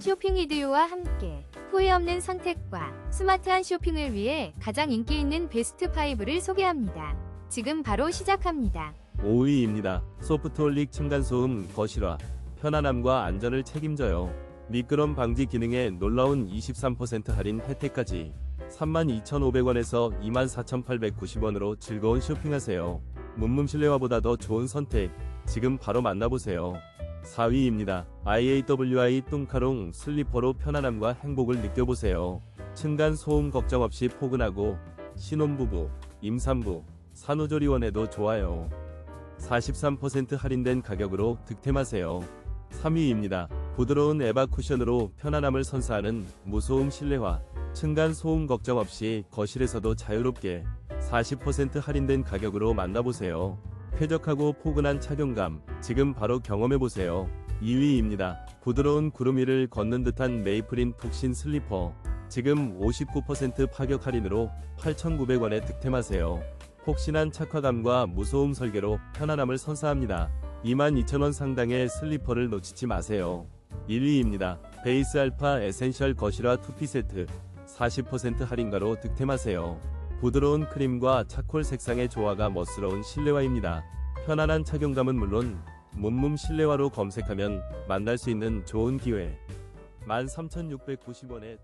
쇼핑 리뷰와 함께 후회 없는 선택과 스마트한 쇼핑을 위해 가장 인기 있는 베스트 5를 소개합니다. 지금 바로 시작합니다. 5위입니다. 소프트홀릭 층간소음 거실화, 편안함과 안전을 책임져요. 미끄럼 방지 기능에 놀라운 23% 할인 혜택까지 32,500원에서 24,890원으로 즐거운 쇼핑하세요. 문문 실내화보다 더 좋은 선택, 지금 바로 만나보세요. 4위입니다. IAWI 뚱카롱 슬리퍼로 편안함과 행복을 느껴보세요. 층간 소음 걱정 없이 포근하고 신혼부부, 임산부, 산후조리원에도 좋아요. 43% 할인된 가격으로 득템하세요. 3위입니다. 부드러운 에바 쿠션으로 편안함을 선사하는 무소음 실내화, 층간 소음 걱정 없이 거실에서도 자유롭게 40% 할인된 가격으로 만나보세요. 쾌적하고 포근한 착용감, 지금 바로 경험해보세요. 2위입니다. 부드러운 구름 위를 걷는 듯한 메이플인 푹신 슬리퍼, 지금 59% 파격 할인으로 8,900원에 득템하세요. 폭신한 착화감과 무소음 설계로 편안함을 선사합니다. 22,000원 상당의 슬리퍼를 놓치지 마세요. 1위입니다. 베이스 알파 에센셜 거실화 투피 세트, 40% 할인가로 득템하세요. 부드러운 크림과 차콜 색상의 조화가 멋스러운 실내화입니다. 편안한 착용감은 물론 문문 실내화로 검색하면 만날 수 있는 좋은 기회. 13,690원에